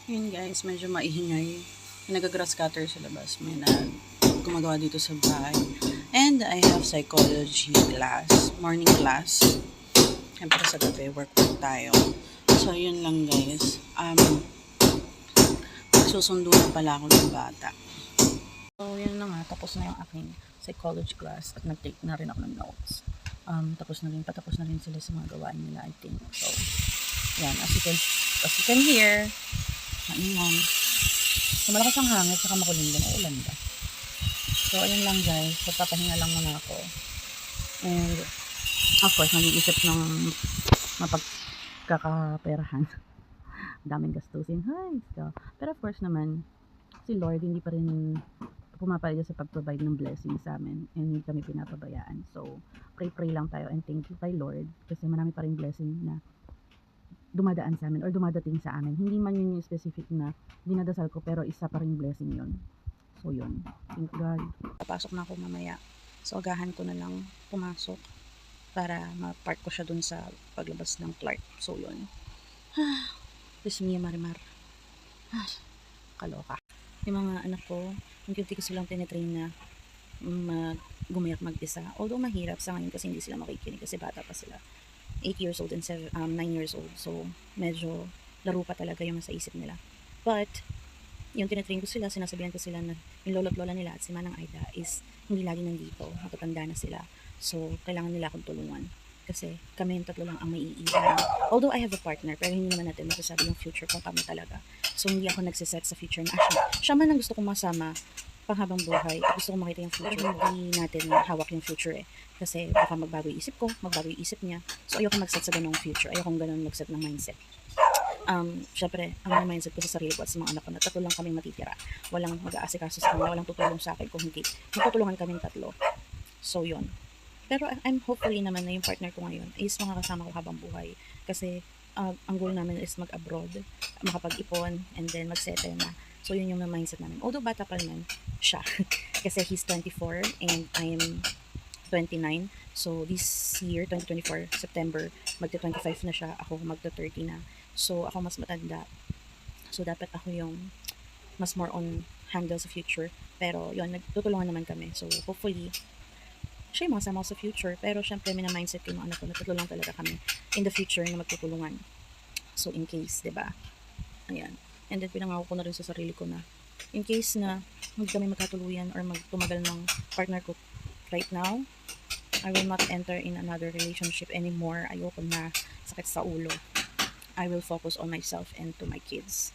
Yun guys, medyo maingay. May nag-grass cutter sa labas. May gumagawa dito sa bahay. And I have psychology class, morning class. Siyempre sa gabi, work tayo. So yun lang guys. Susundo na pala ako ng bata. So yun na nga, tapos na yung aking psychology class at nag-take na rin ako ng notes. Patapos na rin sila sa mga gawain nila, I think. So, yan, as you can hear, maingon. So, malakas ang hangin, saka makulimlim, ulan ba? So, ayun lang guys, pagpapahinga lang muna ako. And, of course, nag-iisip ng mapagkakaperahan. Daming gastusin, so. Pero of course naman, si Lord hindi pa rin pumapalya sa pag-provide ng blessing sa amin, and hindi kami pinapabayaan. So, pray lang tayo and thank you kay Lord kasi marami pa rin blessing na dumadaan sa amin or dumadating sa amin. Hindi man yun yung specific na dinadasal ko, pero isa pa rin blessing yun. So, yun. Thank God. Papasok na ako mamaya. So, agahan ko na lang pumasok para ma-park ko siya dun sa paglabas ng Clark. So, yun. This Mia Marimar. Kaloka. Yung mga anak ko, hindi ko silang tinitrain na gumayak mag-isa. Although mahirap sa ngayon kasi hindi sila makikinig kasi bata pa sila. 8 years old and 9 years old. So, medyo laro pa talaga yung nasa isip nila. But, yung tinitrain ko sila, sinasabihan ko sila na yung lolo at lola nila at si Manang Aida is hindi lagi nandito. Matatanda na sila. So, kailangan nila akong tulungan. Kasi kami yung tatlo lang ang may iiwan. Although I have a partner, pero hindi naman natin masasabi yung future kung kami talaga. So, hindi ako nagsiset sa future na siya man ang gusto kong masama panghabang buhay. Gusto kong makita yung future. Hindi natin hawak yung future eh. Kasi baka magbago yung isip ko, magbago yung isip niya. So, ayoko mag-set sa ganong future. Ayoko ganun mag-set ng mindset. Syempre, ang mindset ko sa sarili ko at sa mga anak ko na tatlo lang kaming matitira. Walang mag-aasikaso sa kanila, walang tutulong sa akin kung hindi. Magtutulungan kaming tatlo. So, yun. Pero I'm hopefully naman na yung partner ko ngayon is makakasama ko habang buhay. Kasi ang goal namin is mag-abroad, makapag-ipon, and then mag-settle na. So, yun yung mindset namin. Although bata pa naman siya. Kasi he's 24 and I'm 29. So, this year, 2024, September, magta-25 na siya. Ako magta-30 na. So, ako mas matanda. So, dapat ako yung mas more on handle sa future. Pero, yun, nagtutulungan naman kami. So, hopefully, siya yung makasama ko sa future. Pero, syempre, mina-mindset ko yung mga anak ko na tatlo lang talaga kami in the future na magtutulungan. So, in case, diba? Ayan. And then, pinangako ko na rin sa sarili ko na in case na hindi kami magkatuluyan or magtumagal ng partner ko right now, I will not enter in another relationship anymore. Ayoko na sakit sa ulo. I will focus on myself and to my kids.